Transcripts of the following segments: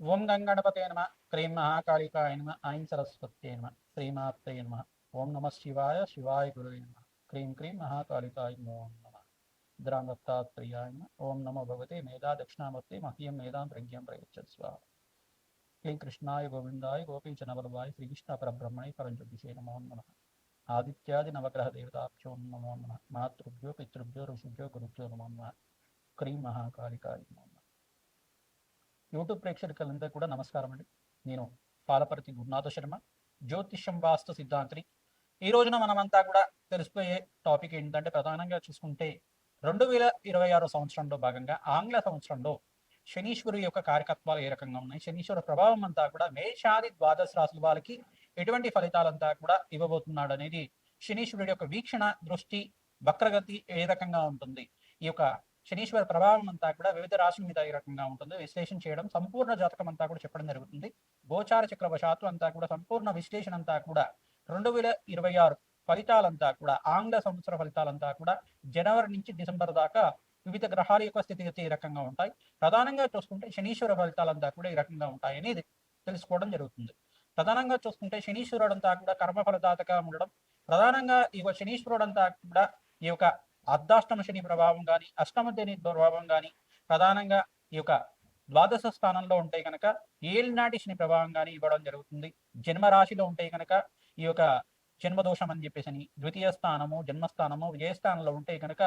ఓం గంగణపతే నమ. క్రీం మహాకాళికాయ నమ. ఐం సరస్వత్యే నమ. శ్రీమాత్రే నమ. ఓం నమ శివాయ. శివాయ గురువే నమ. క్రీం క్రీం మహాకాళికాయ నమో నమ. ద్రాంగత్తాత్రేయాయ నమ. ఓం నమో భగవతే మేధా దక్షిణామూర్తి మహ్యం మేధాం ప్రజ్ఞం ప్రయచ్చస్వ. క్లీం కృష్ణాయ గోవిందాయ గోపీచనవల్లభాయ శ్రీకృష్ణ పరబ్రహ్మణే పరంజ్యోతిషే నమో నమ. ఆదిత్యాది నవగ్రహ దేవతాభ్యో నమో నమ. మాతృభ్యో పితృభ్యో ఋషిభ్యో గురుభ్యో నమో నమ. క్రీం మహాకాళికాయ నమో నమ. యూట్యూబ్ ప్రేక్షకులందరూ కూడా నమస్కారం అండి. నేను పాలపర్తి గురునాథ శర్మ, జ్యోతిష్యం వాస్తు సిద్ధాంతిని. ఈ రోజున మనమంతా కూడా తెలుసుకునే టాపిక్ ఏంటంటే, ప్రధానంగా చూసుకుంటే 2026 సంవత్సరంలో భాగంగా ఆంగ్ల సంవత్సరంలో శనీశ్వరు యొక్క కార్యకత్వాలు ఏ రకంగా ఉన్నాయి, శనీశ్వర ప్రభావం అంతా కూడా మేషాది ద్వాదశ రాశుల వాళ్ళకి ఎటువంటి ఫలితాలంతా కూడా ఇవ్వబోతున్నాడు అనేది, శనీశ్వరుడి యొక్క వీక్షణ దృష్టి వక్రగతి ఏ రకంగా ఉంటుంది, ఈ యొక్క శనీశ్వర ప్రభావం అంతా కూడా వివిధ రాశుల మీద ఏ రకంగా ఉంటుంది విశ్లేషణ చేయడం, సంపూర్ణ జాతకం అంతా కూడా చెప్పడం జరుగుతుంది. గోచార చక్రవశాత్తు అంతా కూడా సంపూర్ణ విశ్లేషణ అంతా కూడా 2026 ఫలితాలంతా కూడా ఆంగ్ల సంవత్సర ఫలితాలంతా కూడా జనవరి నుంచి డిసెంబర్ దాకా వివిధ గ్రహాల యొక్క స్థితిగతి ఏ రకంగా ఉంటాయి, ప్రధానంగా చూసుకుంటే శనీశ్వర ఫలితాలంతా కూడా ఈ రకంగా ఉంటాయి అనేది తెలుసుకోవడం జరుగుతుంది. ప్రధానంగా చూసుకుంటే శనీశ్వరుడు అంతా కూడా కర్మ ఫలదాతగా ఉండడం, ప్రధానంగా ఈ శనీశ్వరుడు అంతా కూడా ఈ యొక్క అర్ధాష్టమ శని ప్రభావం కానీ అష్టమ శని ప్రభావం కానీ ప్రధానంగా ఈ యొక్క ద్వాదశ స్థానంలో ఉంటే కనుక ఏలినాటి శని ప్రభావం కానీ ఇవ్వడం జరుగుతుంది. జన్మరాశిలో ఉంటే కనుక ఈ యొక్క జన్మదోషం అని చెప్పేసి అని, ద్వితీయ స్థానము జన్మస్థానము విజయస్థానంలో ఉంటే కనుక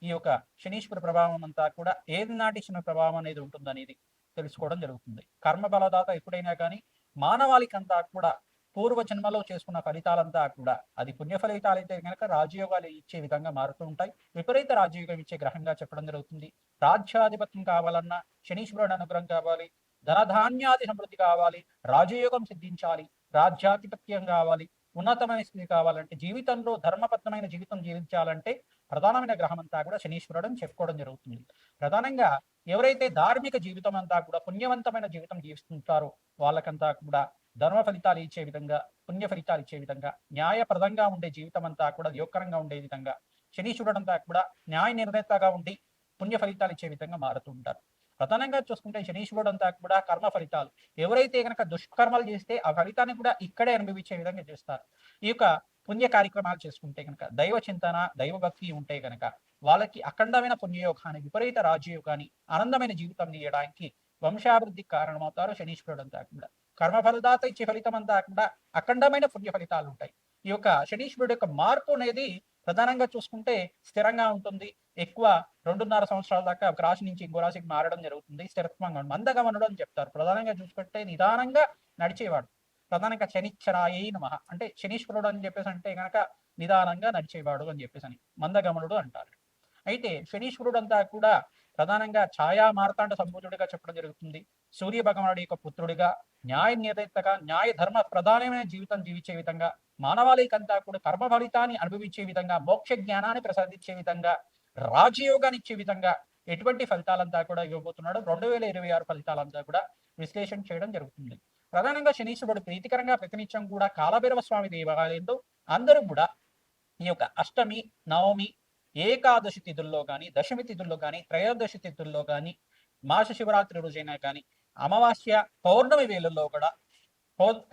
ఈ యొక్క శనీశ్వర ప్రభావం అంతా కూడా ఏలినాటి శని ప్రభావం అనేది ఉంటుందనేది తెలుసుకోవడం జరుగుతుంది. కర్మ బలదాత ఎప్పుడైనా కానీ మానవాళికంతా కూడా పూర్వ జన్మలో చేసుకున్న ఫలితాలంతా కూడా అది పుణ్య ఫలితాలు అయితే కనుక రాజయోగాలు ఇచ్చే విధంగా మారుతూ ఉంటాయి. విపరీత రాజయోగం ఇచ్చే గ్రహంగా చెప్పడం జరుగుతుంది. రాజ్యాధిపత్యం కావాలన్నా శనీశ్వరుడు అనుగ్రహం కావాలి, ధనధాన్యాది సమృద్ధి కావాలి, రాజయోగం సిద్ధించాలి, రాజ్యాధిపత్యం కావాలి, ఉన్నతమైన స్థితి కావాలంటే, జీవితంలో ధర్మబద్ధమైన జీవితం జీవించాలంటే ప్రధానమైన గ్రహం అంతా కూడా శనీశ్వరుడు అని చెప్పుకోవడం జరుగుతుంది. ప్రధానంగా ఎవరైతే ధార్మిక జీవితం అంతా కూడా పుణ్యవంతమైన జీవితం జీవిస్తుంటారో వాళ్ళకంతా కూడా ధర్మ ఫలితాలు ఇచ్చే విధంగా, పుణ్య ఫలితాలు ఇచ్చే విధంగా, న్యాయప్రదంగా ఉండే జీవితం అంతా కూడా యోగకరంగా ఉండే విధంగా, శనీశ్వరుడు అంతా కూడా న్యాయ నిర్ణేతగా ఉండి పుణ్య ఫలితాలు ఇచ్చే విధంగా మారుతూ ఉంటారు. ప్రధానంగా చూసుకుంటే శనీశ్వరుడు అంతా కూడా కర్మ ఫలితాలు, ఎవరైతే కనుక దుష్కర్మలు చేస్తే ఆ ఫలితాన్ని కూడా ఇక్కడే అనుభవించే విధంగా చేస్తారు. ఈ యొక్క పుణ్య కార్యక్రమాలు చేసుకుంటే కనుక, దైవ చింతన దైవభక్తి ఉంటే కనుక వాళ్ళకి అఖండమైన పుణ్యయోగాన్ని, విపరీత రాజయోగాన్ని, ఆనందమైన జీవితం ఇవ్వడానికి, వంశాభివృద్ధికి కారణమవుతారు శనీశ్వరుడు అంతా కూడా. కర్మఫలదాత ఇచ్చే ఫలితం అంతా కూడా అఖండమైన పుణ్య ఫలితాలు ఉంటాయి. ఈ యొక్క శనీశ్వరుడు యొక్క మార్పు అనేది ప్రధానంగా చూసుకుంటే స్థిరంగా ఉంటుంది. ఎక్కువ 2.5 సంవత్సరాల దాకా ఒక రాశి నుంచి ఇంకో రాశికి మారడం జరుగుతుంది. స్థిరత్వంగా మందగమనుడు అని చెప్తారు. ప్రధానంగా చూసుకుంటే నిదానంగా నడిచేవాడు. ప్రధానంగా శనిశ్చరాయై నమః అంటే శనీశ్వరుడు అని చెప్పేసి అంటే కనుక నిదానంగా నడిచేవాడు అని చెప్పేసి అని మందగమనుడు అంటారు. అయితే శనీశ్వరుడు అంతా కూడా ప్రధానంగా ఛాయా మార్తాండ సంభూతుడిగా చెప్పడం జరుగుతుంది. సూర్య భగవానుడి యొక్క పుత్రుడిగా, న్యాయ నిర్ణేతగా, న్యాయ ధర్మ ప్రధానమైన జీవితం జీవించే విధంగా, మానవాళికంతా కూడా కర్మ ఫలితాన్ని అనుభవించే విధంగా, మోక్ష జ్ఞానాన్ని ప్రసాదించే విధంగా, రాజయోగాన్ని ఇచ్చే విధంగా ఎటువంటి ఫలితాలంతా కూడా ఇవ్వబోతున్నాడు 2026 ఫలితాలంతా కూడా విశ్లేషణ చేయడం జరుగుతుంది. ప్రధానంగా శనీశ్వరుడు ప్రీతికరంగా ప్రతినిత్యం కూడా కాలభైరవ స్వామి దేవాలయంలో అందరూ కూడా ఈ యొక్క అష్టమి, నవమి, ఏకాదశి తిథుల్లో కానీ, దశమి తిథుల్లో కానీ, త్రయోదశి తిథుల్లో కానీ, మాస శివరాత్రి రోజైనా కానీ, అమావాస్య పౌర్ణమి వేళల్లో కూడా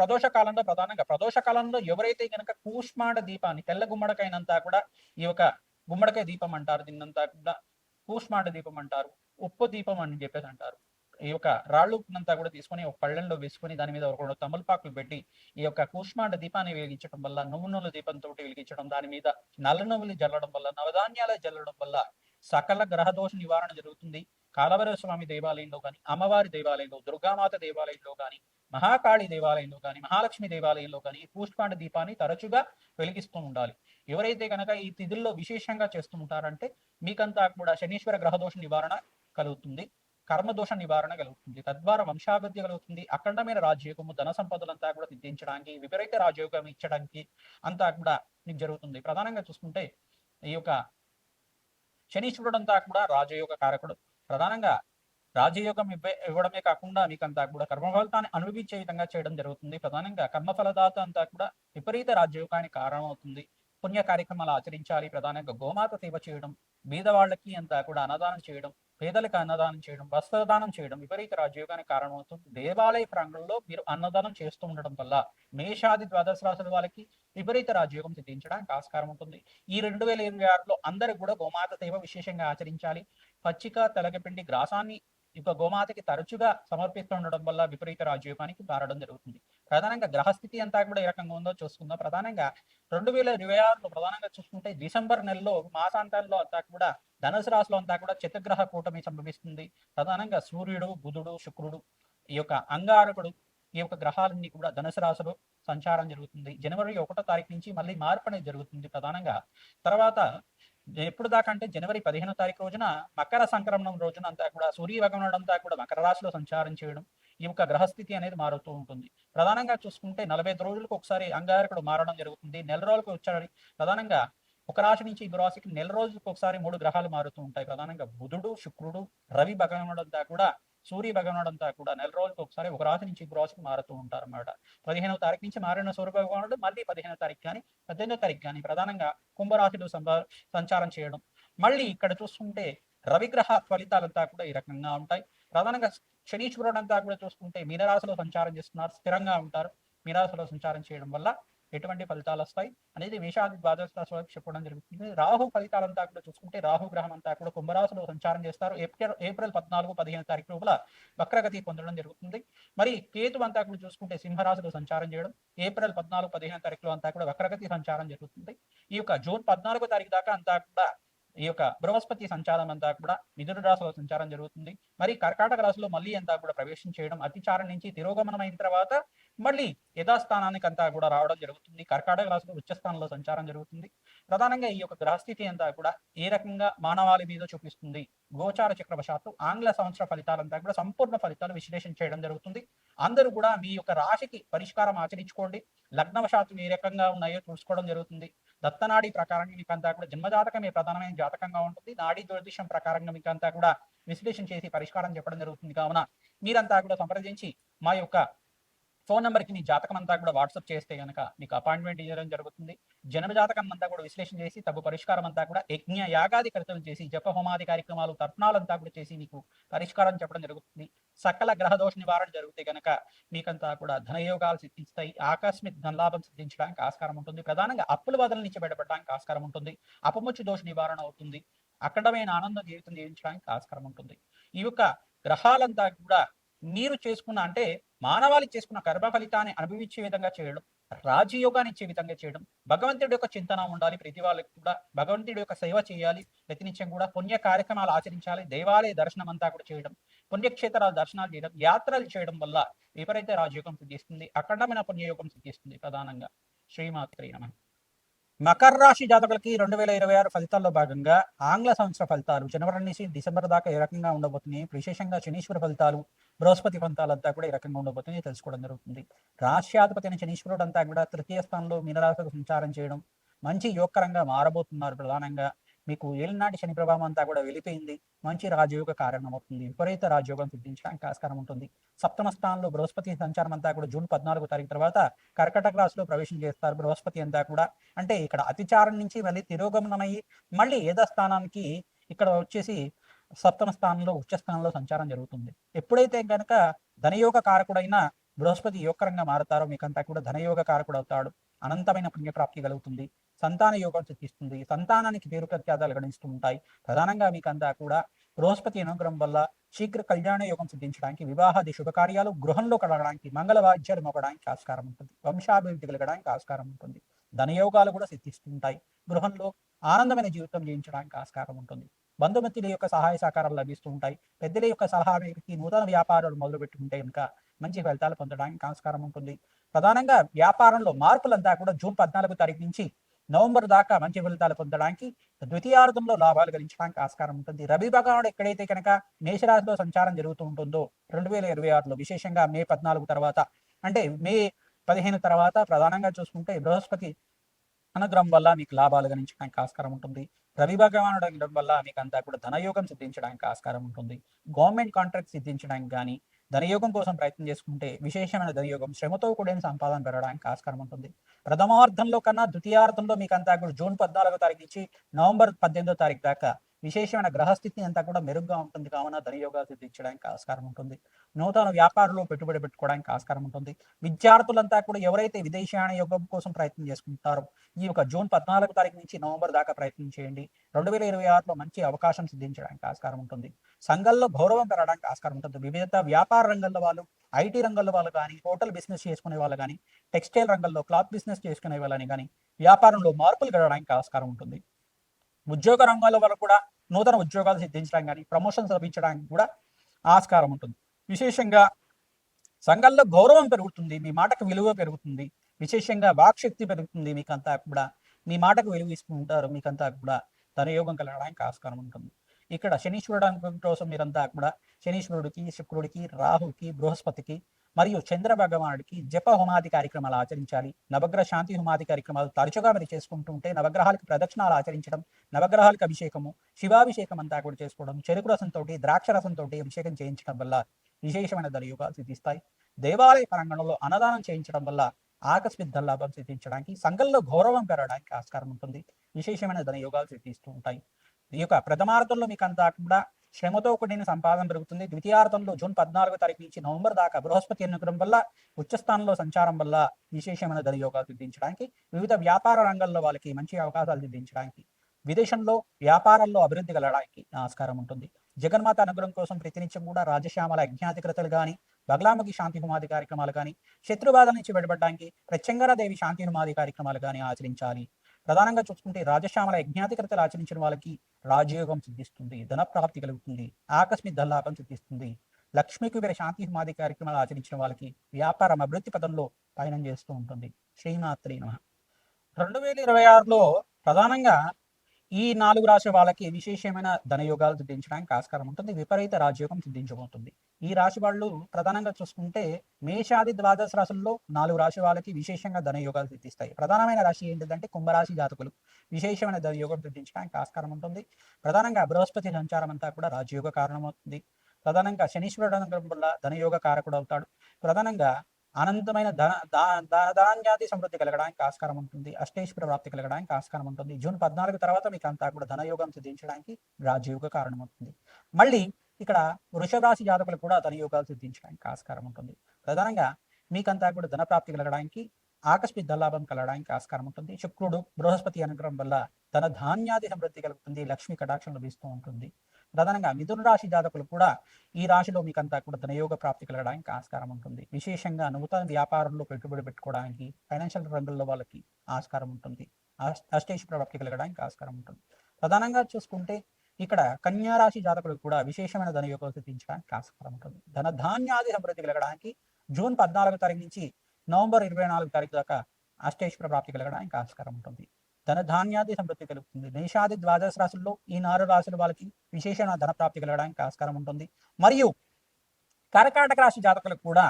ప్రదోష కాలంలో, ప్రధానంగా ప్రదోష కాలంలో ఎవరైతే కనుక కూష్మాండ దీపాన్ని, తెల్ల గుమ్మడికాయనంతా కూడా ఈ యొక్క గుమ్మడికాయ దీపం అంటారు, దీన్నంతా కూడా కూష్మాండ దీపం అంటారు, ఉప్పు దీపం అని చెప్పేసి అంటారు. ఈ యొక్క రాళ్ళు ఉప్పునంతా కూడా తీసుకొని ఒక పళ్ళెంలో వేసుకొని దాని మీద ఒక 2 తమలపాకులు పెట్టి ఈ యొక్క కూష్మాండ దీపాన్ని వెలిగించడం వల్ల, నువ్వుల దీపంతో వెలిగించడం, దాని మీద నల్ల నువ్వులు జల్లడం వల్ల, నవధాన్యాలు జల్లడం వల్ల సకల గ్రహదోష నివారణ జరుగుతుంది. కాలభైరవ స్వామి దేవాలయంలో కానీ, అమ్మవారి దేవాలయంలో, దుర్గామాత దేవాలయంలో కానీ, మహాకాళి దేవాలయంలో కానీ, మహాలక్ష్మి దేవాలయంలో కానీ కూష్మాండ దీపాన్ని తరచుగా వెలిగిస్తూ ఉండాలి. ఎవరైతే కనుక ఈ తిథుల్లో విశేషంగా చేస్తూ ఉంటారంటే మీకంతా కూడా శనీశ్వర గ్రహదోష నివారణ కలుగుతుంది, కర్మదోష నివారణ కలుగుతుంది, తద్వారా వంశాభివృద్ధి కలుగుతుంది, అఖండమైన రాజయోగము, ధన సంపదలంతా కూడా సిద్ధించడానికి, విపరీత రాజయోగం ఇచ్చడానికి అంతా కూడా మీకు జరుగుతుంది. ప్రధానంగా చూసుకుంటే ఈ యొక్క శనీశ్వరుడు అంతా కూడా రాజయోగ కారకుడు. ప్రధానంగా రాజయోగం ఇవ్వడమే కాకుండా మీకంతా కూడా కర్మఫలితాన్ని అనుభవించే విధంగా చేయడం జరుగుతుంది. ప్రధానంగా కర్మఫలదాత అంతా కూడా విపరీత రాజయోగానికి కారణమవుతుంది. పుణ్య కార్యక్రమాలు ఆచరించాలి. ప్రధానంగా గోమాత సేవ చేయడం, బీదవాళ్ళకి అంతా కూడా అన్నదానం చేయడం, పేదలకు అన్నదానం చేయడం, వస్త్రదానం చేయడం విపరీత రాజయోగానికి కారణమవుతుంది. దేవాలయ ప్రాంగణంలో మీరు అన్నదానం చేస్తూ ఉండడం వల్ల మేషాది ద్వాదశ రాశుల వాళ్ళకి విపరీత రాజయోగం సిద్ధించడానికి ఆస్కారం ఉంటుంది. ఈ 2026లో అందరూ కూడా గోమాత సేవ విశేషంగా ఆచరించాలి. పచ్చిక తెలగపిండి గ్రాసాన్ని ఇక గోమాతకి తరచుగా సమర్పిస్తుండడం వల్ల విపరీత రాజయోగానికి మారడం జరుగుతుంది. ప్రధానంగా గ్రహస్థితి అంతా కూడా ఏ రకంగా ఉందో చూసుకుందాం. ప్రధానంగా 2026లో ప్రధానంగా చూసుకుంటే డిసెంబర్ నెలలో మాసాంతంలో అంతా కూడా ధనుసు రాశిలో అంతా కూడా చతుర్గ్రహ కూటమి సంభవిస్తుంది. ప్రధానంగా సూర్యుడు, బుధుడు, శుక్రుడు, ఈ యొక్క అంగారకుడు, ఈ యొక్క గ్రహాలన్నీ కూడా ధనుసు రాశిలో సంచారం జరుగుతుంది. జనవరి 1వ తారీఖు నుంచి మళ్ళీ మార్పు అనేది జరుగుతుంది. ప్రధానంగా తర్వాత ఎప్పుడు దాకా అంటే జనవరి 15వ తారీఖు రోజున మకర సంక్రమణం రోజున అంతా కూడా సూర్య భగవానుడు అంతా కూడా మకర రాశిలో సంచారం చేయడం, ఈ యొక్క గ్రహస్థితి అనేది మారుతూ ఉంటుంది. ప్రధానంగా చూసుకుంటే 45 రోజులకు ఒకసారి అంగారకుడు మారడం జరుగుతుంది. నెల రోజులకు వచ్చాడు. ప్రధానంగా ఒక రాశి నుంచి ఇంకో రాశికి నెల రోజులకు ఒకసారి 3 గ్రహాలు మారుతూ ఉంటాయి. ప్రధానంగా బుధుడు, శుక్రుడు, రవి భగవానుడు అంతా కూడా సూర్య భగవానుడు అంతా కూడా నెల రోజులకు ఒకసారి ఒక రాశి నుంచి ఇంకో రాశికి మారుతూ ఉంటారు అన్నమాట. 15వ తారీఖు నుంచి మారిన సూర్య భగవానుడు మళ్ళీ 15వ తారీఖు కానీ 18వ తారీఖు కానీ ప్రధానంగా కుంభరాశిలో సంచారం చేయడం. మళ్ళీ ఇక్కడ చూసుకుంటే రవిగ్రహ ఫలితాలంతా కూడా ఈ రకంగా ఉంటాయి. ప్రధానంగా శనీశ్వరుడు అంతా కూడా చూసుకుంటే మీనరాశిలో సంచారం చేస్తున్నారు, స్థిరంగా ఉంటారు. మీనరాశిలో సంచారం చేయడం వల్ల ఎటువంటి ఫలితాలు వస్తాయి అనేది మేషాది ద్వాదశ రాశి వాళ్ళకి చెప్పడం జరుగుతుంది. రాహు ఫలితాలంతా కూడా చూసుకుంటే రాహు గ్రహం అంతా కూడా కుంభరాశిలో సంచారం చేస్తారు. ఏప్రిల్ 14, 15 తారీఖు లోపల వక్రగతి పొందడం జరుగుతుంది. మరి కేతు అంతా కూడా చూసుకుంటే సింహరాశిలో సంచారం చేయడం, ఏప్రిల్ 14, 15 తారీఖులో అంతా కూడా వక్రగతి సంచారం జరుగుతుంది. ఈ యొక్క జూన్ 14వ తారీఖు దాకా అంతా కూడా ఈ యొక్క బృహస్పతి సంచారం అంతా కూడా మిథున రాశిలో సంచారం జరుగుతుంది. మరి కర్కాటక రాశిలో మళ్ళీ అంతా కూడా ప్రవేశం చేయడం, అతిచారం నుంచి తిరోగమనం అయిన తర్వాత మళ్ళీ యథాస్థానానికి అంతా కూడా రావడం జరుగుతుంది. కర్కాటక రాశిలో ఉచ్చస్థానంలో సంచారం జరుగుతుంది. ప్రధానంగా ఈ యొక్క గ్రహస్థితి అంతా కూడా ఏ రకంగా మానవాళి మీద చూపిస్తుంది, గోచార చక్రవశాత్తు ఆంగ్ల సంవత్సర ఫలితాలంతా కూడా సంపూర్ణ ఫలితాలు విశ్లేషణ చేయడం జరుగుతుంది. అందరూ కూడా మీ యొక్క రాశికి పరిష్కారం ఆచరించుకోండి. లగ్నవశాత్తు ఏ రకంగా ఉన్నాయో చూసుకోవడం జరుగుతుంది. దత్తనాడి ప్రకారంగా మీకు అంతా కూడా జన్మజాతకమే ప్రధానమైన జాతకంగా ఉంటుంది. నాడీ జ్యోతిషం ప్రకారంగా మీకు అంతా కూడా విశ్లేషణ చేసి పరిష్కారం చెప్పడం జరుగుతుంది. కావున మీరంతా కూడా సంప్రదించి మా యొక్క ఫోన్ నెంబర్కి మీ జాతకం అంతా కూడా వాట్సాప్ చేస్తే కనుక మీకు అపాయింట్మెంట్ ఇవ్వడం జరుగుతుంది. జన్మ జాతకం అంతా కూడా విశ్లేషణ చేసి తగు పరిష్కారం అంతా కూడా యజ్ఞ యాగాది కర్తలు చేసి జప హోమాది కార్యక్రమాలు తర్పణాలంతా కూడా చేసి మీకు పరిష్కారం చెప్పడం జరుగుతుంది. సకల గ్రహ దోష నివారణ జరిగితే కనుక మీకంతా కూడా ధనయోగాలు సిద్ధిస్తాయి. ఆకస్మిక ధనలాభం సిద్ధించడానికి ఆస్కారం ఉంటుంది. ప్రధానంగా అప్పుల బాధల నుంచి బయటపడడానికి ఆస్కారం ఉంటుంది. అపముచ్చు దోష నివారణ అవుతుంది. అఖండమైన ఆనంద జీవితం జీవించడానికి ఆస్కారం ఉంటుంది. ఈ యొక్క గ్రహాలంతా కూడా మీరు చేసుకున్న అంటే మానవాళి చేసుకున్న కర్మ ఫలితాన్ని అనుభవించే విధంగా చేయడం, రాజయోగాన్ని ఇచ్చే విధంగా చేయడం, భగవంతుడి యొక్క చింతన ఉండాలి. ప్రతి వాళ్ళకి కూడా భగవంతుడి యొక్క సేవ చేయాలి. ప్రతినిత్యం కూడా పుణ్య కార్యక్రమాలు ఆచరించాలి. దేవాలయ దర్శనం అంతా కూడా చేయడం, పుణ్యక్షేత్రాల దర్శనాలు చేయడం, యాత్రలు చేయడం వల్ల విపరీత రాజయోగం సిద్ధిస్తుంది. అఖండమైన పుణ్యయోగం సిద్ధిస్తుంది. ప్రధానంగా శ్రీమాత్రే నమః. మకర రాశి జాతకులకి 2026 ఫలితాల్లో భాగంగా ఆంగ్ల సంవత్సర ఫలితాలు జనవరి నుంచి డిసెంబర్ దాకా ఏ రకంగా ఉండబోతున్నాయి, విశేషంగా శనీశ్వర ఫలితాలు, బృహస్పతి ఫలితాలంతా కూడా ఏ రకంగా ఉండబోతున్నాయి తెలుసుకోవడం జరుగుతుంది. రాష్ట్రాధిపతి అయిన శనీశ్వరుడు అంతా కూడా తృతీయ స్థానంలో మీనరాశిలో సంచారం చేయడం మంచి యోగకరంగా మారబోతున్నారు. ప్రధానంగా మీకు ఏలినాటి శని ప్రభావం అంతా కూడా వెళ్ళిపోయింది. మంచి రాజయోగ కారణమవుతుంది. విపరీత రాజయోగం సిద్ధించడానికి ఆస్కారం ఉంటుంది. సప్తమ స్థానంలో బృహస్పతి సంచారం అంతా కూడా జూన్ 14వ తారీఖు తర్వాత కర్కటక రాశిలో ప్రవేశం చేస్తారు. బృహస్పతి అంతా కూడా అంటే ఇక్కడ అతిచారం నుంచి మళ్ళీ తిరోగమనమయ్యి మళ్ళీ యథాస్థానానికి ఇక్కడ వచ్చేసి సప్తమ స్థానంలో ఉచ్చ స్థానంలో సంచారం జరుగుతుంది. ఎప్పుడైతే కనుక ధనయోగ కారకుడైన బృహస్పతి యోగకరంగా మారుతారో మీకంతా కూడా ధనయోగ కారకుడు అవుతాడు. అనంతమైన పుణ్యప్రాప్తి కలుగుతుంది. సంతాన యోగం సిద్ధిస్తుంది. సంతానానికి పేరు ప్రఖ్యాతాలు గణిస్తూ ఉంటాయి. ప్రధానంగా మీకంతా కూడా బృహస్పతి అనుగ్రహం వల్ల శీఘ్ర కళ్యాణ యోగం సిద్ధించడానికి, వివాహాది శుభకార్యాలు గృహంలో కలగడానికి, మంగళ వాద్యాలు మోగడానికి ఆస్కారం ఉంటుంది. వంశాభివృద్ధి కలగడానికి ఆస్కారం ఉంటుంది. ధనయోగాలు కూడా సిద్ధిస్తుంటాయి. గృహంలో ఆనందమైన జీవితం జీవించడానికి ఆస్కారం ఉంటుంది. బంధుమిత్రుల యొక్క సహాయ సహకారాలు లభిస్తూ ఉంటాయి. పెద్దల యొక్క సలహా మేరకు నూతన వ్యాపారాలు మొదలు పెట్టుకుంటే కనుక మంచి ఫలితాలు పొందడానికి ఆస్కారం ఉంటుంది. ప్రధానంగా వ్యాపారంలో మార్పులంతా కూడా జూన్ 14వ తారీఖు నుంచి నవంబర్ దాకా మంచి ఫలితాలు పొందడానికి, ద్వితీయార్థంలో లాభాలు గెలించడానికి ఆస్కారం ఉంటుంది. రవి భగవానుడు ఎక్కడైతే కనుక మేషరాశిలో సంచారం జరుగుతూ ఉంటుందో 2026లో విశేషంగా మే 14 తర్వాత అంటే మే 15 తర్వాత ప్రధానంగా చూసుకుంటే బృహస్పతి అనుగ్రహం వల్ల మీకు లాభాలు గణించడానికి ఆస్కారం ఉంటుంది. రవి భగవానుడు ఉండడం వల్ల మీకు అంతా కూడా ధనయోగం సిద్ధించడానికి ఆస్కారం ఉంటుంది. గవర్నమెంట్ కాంట్రాక్ట్ సిద్ధించడానికి కానీ, ధనయోగం కోసం ప్రయత్నం చేసుకుంటే విశేషమైన ధనయోగం, శ్రమతో కూడిన సంపాదన పెరగడానికి ఆస్కారం ఉంటుంది. ప్రథమార్థంలో కన్నా ద్వితీయార్థంలో మీకు అంతా కూడా జూన్ 14వ తారీఖు నుంచి నవంబర్ 18వ తారీఖు దాకా విశేషమైన గ్రహస్థితి అంతా కూడా మెరుగ్గా ఉంటుంది కావున ధనయోగాలు సిద్ధించడానికి ఆస్కారం ఉంటుంది. నూతన వ్యాపారంలో పెట్టుబడి పెట్టుకోవడానికి ఆస్కారం ఉంటుంది. విద్యార్థులంతా కూడా ఎవరైతే విదేశాయన యోగం కోసం ప్రయత్నం చేసుకుంటారో ఈ యొక్క జూన్ 14 తారీఖు నుంచి నవంబర్ దాకా ప్రయత్నం చేయండి. 2026లో మంచి అవకాశం సిద్ధించడానికి ఆస్కారం ఉంటుంది. సంఘంలో గౌరవం పెరగడానికి ఆస్కారం ఉంటుంది. వివిధ వ్యాపార రంగంలో వాళ్ళు, ఐటీ రంగంలో వాళ్ళు కానీ, హోటల్ బిజినెస్ చేసుకునే వాళ్ళు కానీ, టెక్స్టైల్ రంగంలో క్లాత్ బిజినెస్ చేసుకునే వాళ్ళని కానీ వ్యాపారంలో మార్పులు కలగడానికి ఆస్కారం ఉంటుంది. ఉద్యోగ రంగాల్లో వరకు కూడా నూతన ఉద్యోగాలు సిద్ధించడానికి కానీ, ప్రమోషన్స్ లభించడానికి కూడా ఆస్కారం ఉంటుంది. విశేషంగా సంఘంలో గౌరవం పెరుగుతుంది, మీ మాటకు విలువ పెరుగుతుంది. విశేషంగా వాక్శక్తి పెరుగుతుంది, మీకంతా కూడా మీ మాటకు విలువ ఇస్తుంటారు, మీకంతా కూడా ధనయోగం కలగడానికి ఆస్కారం ఉంటుంది. ఇక్కడ శనీశ్వరుడు అనుగ్రహం కోసం మీరంతా కూడా శనీశ్వరుడికి, శుక్రుడికి, రాహుకి, బృహస్పతికి మరియు చంద్ర భగవానుడికి జప హోమాది కార్యక్రమాలు ఆచరించాలి. నవగ్రహ శాంతి హోమాది కార్యక్రమాలు తరచుగా మీరు చేసుకుంటుంటే నవగ్రహాలకు ప్రదక్షిణాలు ఆచరించడం, నవగ్రహాలకు అభిషేకము, శివాభిషేకం అంతా కూడా చేసుకోవడం, చెరుకు రసంతో, ద్రాక్ష రసంతో అభిషేకం చేయించడం వల్ల విశేషమైన ధనయోగాలు సిద్ధిస్తాయి. దేవాలయ ప్రాంగణంలో అన్నదానం చేయించడం వల్ల ఆకస్మిక ధనలాభం సిద్ధించడానికి, సంఘంలో గౌరవం పెరగడానికి ఆస్కారం ఉంటుంది. విశేషమైన ధనయోగాలు సిద్ధిస్తూ ఉంటాయి. ఈ యొక్క ప్రథమార్థంలో మీకు అంతా కూడా శ్రమతో కూడిన సంపాదన పెరుగుతుంది. ద్వితీయార్థంలో జూన్ 14 తారీఖు నుంచి నవంబర్ దాకా బృహస్పతి అనుగ్రహం వల్ల, ఉచ్చస్థానంలో సంచారం వల్ల విశేషమైన ధనయోగాలు సిద్ధించడానికి, వివిధ వ్యాపార రంగాల్లో వాళ్ళకి మంచి అవకాశాలు సిద్ధించడానికి, విదేశంలో వ్యాపారాల్లో అభివృద్ధి కలగడానికి ఆస్కారం ఉంటుంది. జగన్మాత అనుగ్రహం కోసం ప్రతినిత్యం కూడా రాజశ్యామల యజ్ఞాధికృతలు కానీ, బగలాముఖి శాంతి హోమాది కార్యక్రమాలు కానీ, శత్రుబాధ నుంచి విడబడడానికి ప్రత్యంగరాదేవి శాంతి హోమాది కార్యక్రమాలు కానీ ఆచరించాలి. ప్రధానంగా చూసుకుంటే రాజశ్యామల యజ్ఞాధికృతలు ఆచరించిన వాళ్ళకి రాజయోగం సిద్ధిస్తుంది, ధన ప్రాప్తి కలుగుతుంది, ఆకస్మిక ధనలాభం సిద్ధిస్తుంది. లక్ష్మీ కుబేర శాంతి హోమాది కార్యక్రమాలు ఆచరించిన వాళ్ళకి వ్యాపారం అభివృద్ధి పదంలో పయనం చేస్తూ ఉంటుంది. శ్రీమాత్రే నమః. 2026లో ప్రధానంగా ఈ 4 రాశి వాళ్ళకి విశేషమైన ధనయోగాలు సిద్ధించడానికి ఆస్కారం ఉంటుంది. విపరీత రాజయోగం సిద్ధించబోతుంది. ఈ రాశి వాళ్ళు ప్రధానంగా చూసుకుంటే మేషాది ద్వాదశ రాశుల్లో 4 రాశి వాళ్ళకి విశేషంగా ధనయోగాలు సిద్ధిస్తాయి. ప్రధానమైన రాశి ఏంటిదంటే కుంభరాశి జాతకులు విశేషమైన ధనయోగం సిద్ధించడానికి ఆస్కారం ఉంటుంది. ప్రధానంగా బృహస్పతి సంచారం అంతా కూడా రాజయోగ కారణమవుతుంది. ప్రధానంగా శనీశ్వరుడు అనుగ్రహం వల్ల ధనయోగ కారకుడు అవుతాడు. ప్రధానంగా అనంతమైన ధాన్యాది సమృద్ధి కలగడానికి ఆస్కారం ఉంటుంది. అష్టైశ్వర ప్రాప్తి కలగడానికి ఆస్కారం ఉంటుంది. జూన్ 14 తర్వాత మీకు అంతా కూడా ధనయోగం సిద్ధించడానికి రాజయోగ కారణమవుతుంది. మళ్ళీ ఇక్కడ వృషభ రాశి జాతకులు కూడా ధనయోగాలు సిద్ధించడానికి ఆస్కారం ఉంటుంది. ప్రధానంగా మీకంతా కూడా ధన ప్రాప్తి కలగడానికి, ఆకస్మిక ధనలాభం కలగడానికి ఆస్కారం ఉంటుంది. శుక్రుడు బృహస్పతి అనుగ్రహం వల్ల ధన ధాన్యాది సమృద్ధి కలుగుతుంది, లక్ష్మీ కటాక్షం లభిస్తూ ఉంటుంది. ప్రధానంగా మిథున రాశి జాతకులు కూడా ఈ రాశిలో మీకంతా కూడా ధనయోగ ప్రాప్తి కలగడానికి ఆస్కారం ఉంటుంది. విశేషంగా నూతన వ్యాపారంలో పెట్టుబడి పెట్టుకోవడానికి, ఫైనాన్షియల్ రంగంలో వాళ్ళకి ఆస్కారం ఉంటుంది. అష్టైశ్వర ప్రాప్తి కలగడానికి ఆస్కారం ఉంటుంది. ప్రధానంగా చూసుకుంటే ఇక్కడ కన్యా రాశి జాతకులకు కూడా విశేషమైన ధనయోగం సిద్ధించడానికి ఆస్కారం ఉంటుంది. ధన ధాన్యాది సమృద్ధి కలగడానికి జూన్ 14 తారీఖు నుంచి నవంబర్ 24 తారీఖు దాకా అష్టైశ్వర ప్రాప్తి కలగడానికి ఆస్కారం ఉంటుంది. ధన ధాన్యాది సమృద్ధి కలుగుతుంది. మేషాది ద్వాదశ రాశుల్లో ఈ 4 రాశుల వాళ్ళకి విశేషమైన ధన ప్రాప్తి కలగడానికి ఆస్కారం ఉంటుంది. మరియు కర్కాటక రాశి జాతకులకు కూడా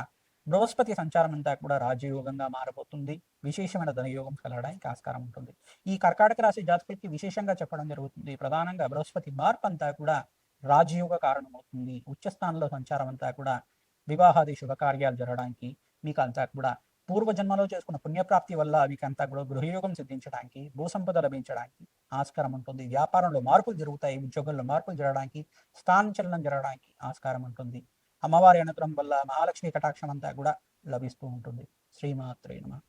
బృహస్పతి సంచారం అంతా కూడా రాజయోగంగా మారబోతుంది. విశేషమైన ధనయోగం కలగడానికి ఆస్కారం ఉంటుంది. ఈ కర్కాటక రాశి జాతకులకి విశేషంగా చెప్పడం జరుగుతుంది. ప్రధానంగా బృహస్పతి మార్పు అంతా కూడా రాజయోగ కారణమవుతుంది. ఉచ్చస్థానంలో సంచారం అంతా కూడా వివాహాది శుభకార్యాలు జరగడానికి, మీకు అంతా కూడా పూర్వజన్మలో చేసుకున్న పుణ్యప్రాప్తి వల్ల మీకంతా కూడా గృహయోగం సిద్ధించడానికి, భూసంపద లభించడానికి ఆస్కారం ఉంటుంది. వ్యాపారంలో మార్పులు జరుగుతాయి, ఉద్యోగంలో మార్పులు జరగడానికి, స్థానచలనం జరగడానికి ఆస్కారం ఉంటుంది. అమ్మవారి అనుగ్రహం వల్ల మహాలక్ష్మి కటాక్షం అంతా కూడా లభిస్తూ ఉంటుంది. శ్రీమాత్రే నమః.